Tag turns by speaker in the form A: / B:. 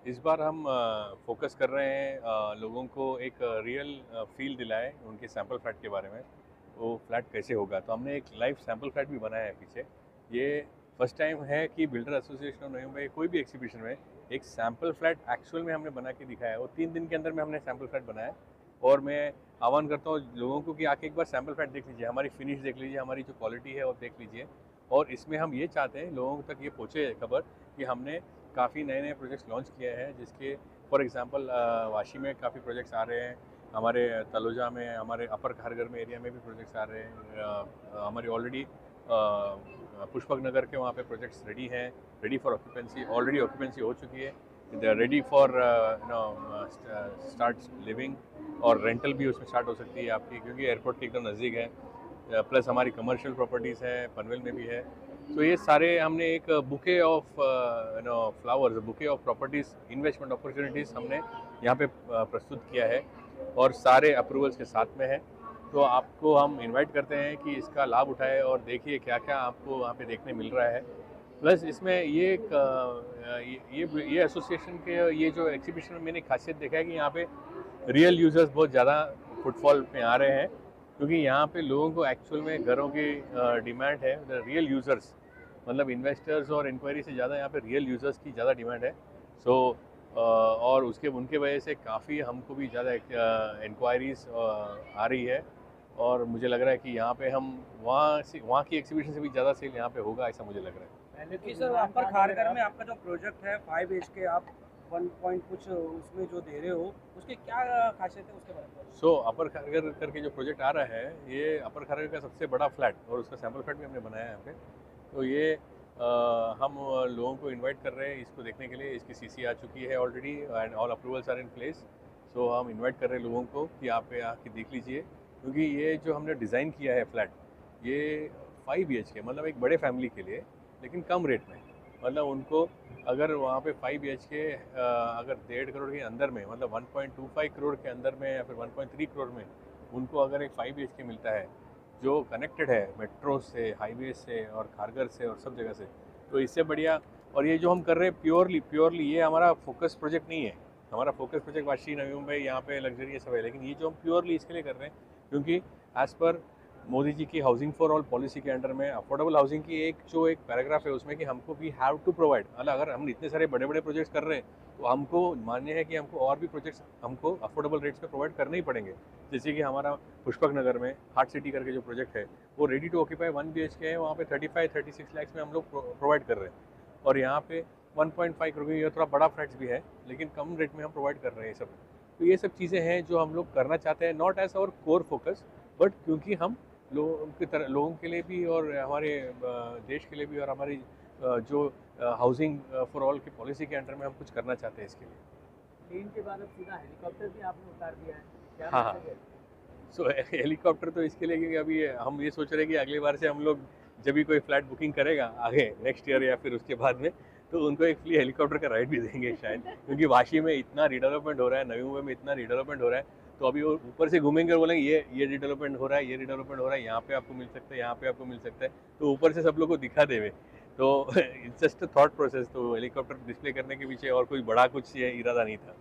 A: इस बार हम फोकस कर रहे हैं लोगों को एक रियल फील दिलाए उनके सैंपल फ्लैट के बारे में। वो फ्लैट कैसे होगा, तो हमने एक लाइव सैंपल फ्लैट भी बनाया है पीछे। ये फर्स्ट टाइम है कि builder association of Navi Mumbai कोई भी एग्जीबिशन में एक सैंपल फ्लैट एक्चुअल में हमने बना के दिखाया है। और 3 दिन के अंदर में हमने सैंपल फ्लैट बनाया है। और मैं आह्वान करता हूँ लोगों को कि आके एक बार सैंपल फ्लैट देख लीजिए, हमारी फिनिश देख लीजिए, हमारी जो क्वालिटी है वो देख लीजिए। और इसमें हम ये चाहते हैं लोगों तक ये पहुँचे खबर कि हमने काफ़ी नए नए प्रोजेक्ट्स लॉन्च किए हैं, जिसके फॉर एग्जांपल वाशी में काफ़ी प्रोजेक्ट्स आ रहे हैं, हमारे तलोजा में, हमारे अपर खारगर में एरिया में भी प्रोजेक्ट्स आ रहे हैं। हमारी ऑलरेडी पुष्पक नगर के वहाँ पे प्रोजेक्ट्स रेडी हैं, ready for occupancy, already occupancy हो चुकी है, they are ready for start living. और रेंटल भी उसमें स्टार्ट हो सकती है आपकी, क्योंकि एयरपोर्ट के एकदम नज़दीक है। प्लस हमारी कमर्शियल प्रॉपर्टीज़ है, पनवेल में भी है। तो ये सारे हमने एक bouquet of flowers, bouquet of properties, investment opportunities हमने यहाँ पे प्रस्तुत किया है और सारे अप्रूवल्स के साथ में है। तो आपको हम इनवाइट करते हैं कि इसका लाभ उठाएं और देखिए क्या क्या आपको वहाँ पे देखने मिल रहा है। प्लस इसमें ये एक ये एसोसिएशन के ये जो एग्जीबिशन में मैंने खासियत देखा है कि यहाँ पे रियल यूज़र्स बहुत ज़्यादा फुटफॉल में आ रहे हैं, क्योंकि यहाँ पे लोगों को एक्चुअल में घरों की डिमांड है। रियल यूज़र्स मतलब इन्वेस्टर्स और इंक्वायरी से ज़्यादा यहाँ पे रियल यूज़र्स की ज़्यादा डिमांड है। सो और उसके उनके वजह से काफ़ी हमको भी ज़्यादा इंक्वायरीज आ रही है। और मुझे लग रहा है कि यहाँ पे हम वहाँ की एग्जीबिशन से भी ज़्यादा सेल यहाँ पे होगा, ऐसा मुझे लग रहा है।
B: पहले तो सर अपर खारगर में आपका जो प्रोजेक्ट है 5 एचके आप 1 पॉइंट कुछ उसमें जो दे रहे हो, उसकी क्या खासियत है उसके बारे में?
A: सो अपर खारगर करके जो प्रोजेक्ट आ रहा है, ये अपर खारगर का सबसे बड़ा फ्लैट और उसका सैंपल फ्लैट भी हमने बनाया है यहाँ पे। तो ये हम लोगों को इनवाइट कर रहे हैं इसको देखने के लिए। इसकी सीसी आ चुकी है already and all approvals are in place. So हम इनवाइट कर रहे हैं लोगों को कि आप पे आके देख लीजिए, क्योंकि ये जो हमने डिज़ाइन किया है फ्लैट, ये 5 BHK मतलब एक बड़े फैमिली के लिए, लेकिन कम रेट में। मतलब उनको अगर वहाँ पे 5 BHK अगर 1.5 करोड़ के अंदर में, मतलब 1.25 करोड़ के अंदर में या फिर 1.3 करोड़ में उनको अगर एक 5 BHK मिलता है जो कनेक्टेड है मेट्रो से, हाईवे से और खारगर से और सब जगह से, तो इससे बढ़िया। और ये जो हम कर रहे हैं प्योरली ये हमारा फोकस प्रोजेक्ट नहीं है। हमारा फोकस प्रोजेक्ट वाशी, नवी मुंबई, यहाँ पे लग्जरी सब है, लेकिन ये जो हम प्योरली इसके लिए कर रहे हैं क्योंकि एज़ पर मोदी जी की हाउसिंग फॉर ऑल पॉलिसी के अंडर में अफोर्डेबल हाउसिंग की एक पैराग्राफ है उसमें कि हमको वी हैव टू प्रोवाइड, मतलब अगर हम इतने सारे बड़े बड़े प्रोजेक्ट्स कर रहे हैं तो हमको मान्य है कि हमको और भी प्रोजेक्ट्स हमको अफोर्डेबल रेट्स पे प्रोवाइड करने ही पड़ेंगे। जैसे कि हमारा पुष्पक नगर में हार्ट सिटी करके जो प्रोजेक्ट है वो रेडी टू ऑक्यूपाई 1 BHK है, वहाँ पे 35-36 लाख में हम लोग प्रोवाइड कर रहे हैं। और यहाँ पे 1.5 करोड़, ये थोड़ा बड़ा फ्लैट्स भी है लेकिन कम रेट में हम प्रोवाइड कर रहे हैं सब। तो ये सब चीज़ें हैं जो हम लोग करना चाहते हैं, not as our core focus, but क्योंकि हम लोगों के लिए भी और हमारे देश के लिए भी और हमारी जो हाउसिंग फॉर ऑल की पॉलिसी के अंडर में हम कुछ करना चाहते हैं इसके लिए।
B: प्लेन के बाद अब सीधा हेलीकॉप्टर भी आपने उतार दिया है, क्या
A: हाँ हाँ।
B: मैसेज है?
A: सो हेलीकॉप्टर तो इसके लिए क्योंकि अभी हम ये सोच रहे हैं कि अगली बार से हम लोग जब भी कोई फ्लाइट बुकिंग करेगा आगे नेक्स्ट ईयर या फिर उसके बाद में, तो उनको एक फ्री हेलीकॉप्टर का राइड भी देंगे शायद, क्योंकि वाशी में इतना रिडेवलपमेंट हो रहा है, नवी मुंबई में इतना रिडेवलपमेंट हो रहा है। तो अभी वो ऊपर से घूमेंगे और बोलेंगे ये रिडेवलपमेंट हो रहा है, ये रिडेवलपमेंट हो रहा है, यहाँ पे आपको मिल सकता है, यहाँ पे आपको मिल सकता है। तो ऊपर से सब लोग को दिखा देवे। तो it's just a thought process. तो हेलीकॉप्टर डिस्प्ले करने के पीछे और कोई बड़ा कुछ ये इरादा नहीं था।